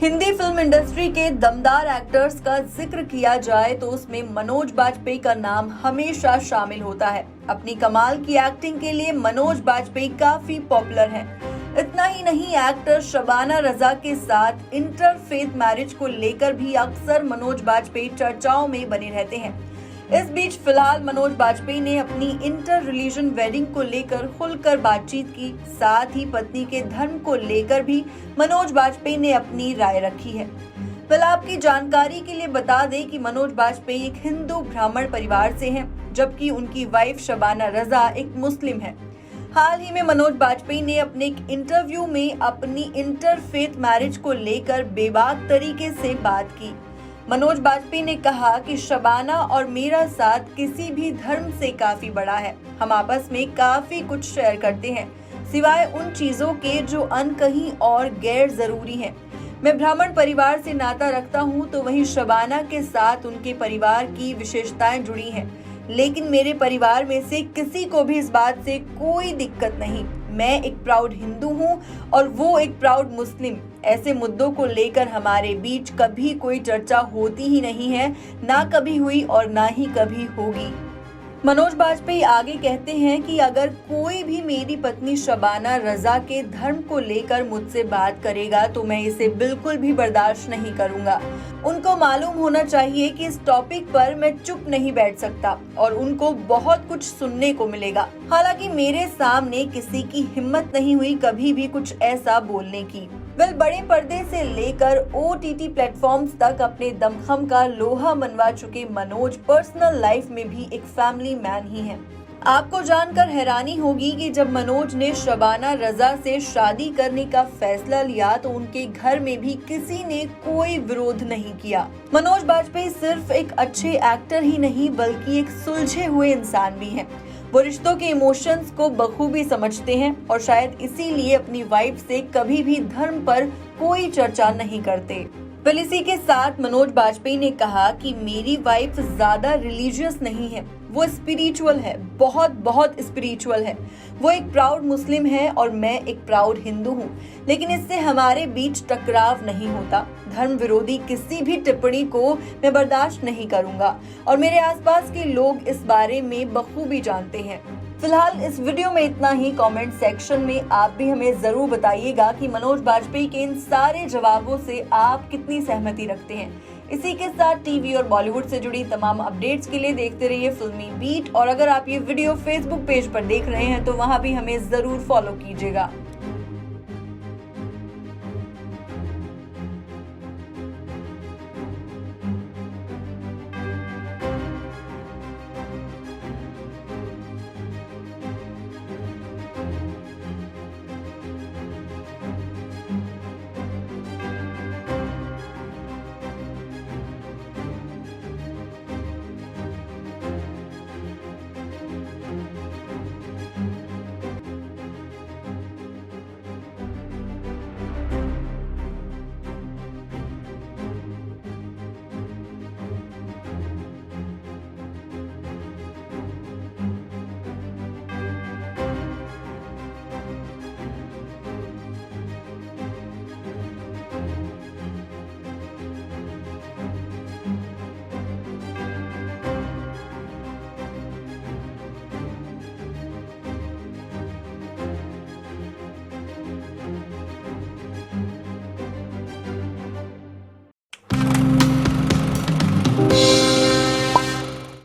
Hindi film industry के दमदार actors का जिक्र किया जाए तो उसमें मनोज बाजपेयी का नाम हमेशा शामिल होता है। अपनी कमाल की एक्टिंग के लिए मनोज बाजपेयी काफी पॉपुलर हैं। इतना ही नहीं, एक्टर शबाना रजा के साथ इंटरफेथ मैरिज को लेकर भी अक्सर मनोज बाजपेयी चर्चाओं में बने रहते हैं। इस बीच फिलहाल मनोज बाजपेयी ने अपनी इंटर रिलीजन वेडिंग को लेकर खुलकर बातचीत की। साथ ही पत्नी के धर्म को लेकर भी मनोज बाजपेयी ने अपनी राय रखी है। फिलहाल आपकी जानकारी के लिए बता दें कि मनोज बाजपेयी एक हिंदू ब्राह्मण परिवार से हैं, जबकि उनकी वाइफ शबाना रजा एक मुस्लिम है। हाल ही में मनोज बाजपेयी ने अपने एक इंटरव्यू में अपनी इंटरफेथ मैरिज को लेकर बेबाक तरीके से बात की। मनोज बाजपेयी ने कहा कि शबाना और मेरा साथ किसी भी धर्म से काफी बड़ा है। हम आपस में काफी कुछ शेयर करते हैं, सिवाय उन चीजों के जो अनकही और गैर जरूरी हैं। मैं ब्राह्मण परिवार से नाता रखता हूं, तो वहीं शबाना के साथ उनके परिवार की विशेषताएं जुड़ी हैं, लेकिन मेरे परिवार में से किसी को भी इस बात से कोई दिक्कत नहीं। मैं एक प्राउड हिंदू हूं और वो एक प्राउड मुस्लिम। ऐसे मुद्दों को लेकर हमारे बीच कभी कोई चर्चा होती ही नहीं है, ना कभी हुई और ना ही कभी होगी। मनोज बाजपेयी आगे कहते हैं कि अगर कोई भी मेरी पत्नी शबाना रजा के धर्म को लेकर मुझसे बात करेगा तो मैं इसे बिल्कुल भी बर्दाश्त नहीं करूंगा। उनको मालूम होना चाहिए कि इस टॉपिक पर मैं चुप नहीं बैठ सकता और उनको बहुत कुछ सुनने को मिलेगा। हालांकि मेरे सामने किसी की हिम्मत नहीं हुई कभी भी कुछ ऐसा बोलने की। बड़े पर्दे से लेकर OTT प्लेटफॉर्म्स तक अपने दमखम का लोहा मनवा चुके मनोज पर्सनल लाइफ में भी एक फैमिली मैन ही हैं। आपको जानकर हैरानी होगी कि जब मनोज ने शबाना रजा से शादी करने का फैसला लिया तो उनके घर में भी किसी ने कोई विरोध नहीं किया। मनोज बाजपेयी सिर्फ एक अच्छे एक्टर ही नहीं बल्कि एक सुलझे हुए इंसान भी हैं। वो रिश्तों के इमोशंस को बखूबी समझते हैं और शायद इसीलिए अपनी वाइफ से कभी भी धर्म पर कोई चर्चा नहीं करते। फिर इसी के साथ मनोज बाजपेयी ने कहा कि मेरी वाइफ ज्यादा रिलीजियस नहीं है, वो स्पिरिचुअल है, बहुत स्पिरिचुअल है। वो एक प्राउड मुस्लिम है और मैं एक प्राउड हिंदू हूँ, लेकिन इससे हमारे बीच टकराव नहीं होता। धर्म विरोधी किसी भी टिप्पणी को मैं बर्दाश्त नहीं करूंगा और मेरे आसपास के लोग इस बारे में बखूबी जानते हैं। फिलहाल इस वीडियो में इतना ही। कमेंट सेक्शन में आप भी हमें जरूर बताइएगा कि मनोज बाजपेयी के इन सारे जवाबों से आप कितनी सहमति रखते हैं। इसी के साथ टीवी और बॉलीवुड से जुड़ी तमाम अपडेट्स के लिए देखते रहिए फिल्मी बीट। और अगर आप ये वीडियो फेसबुक पेज पर देख रहे हैं तो वहां भी हमें जरूर फॉलो कीजिएगा।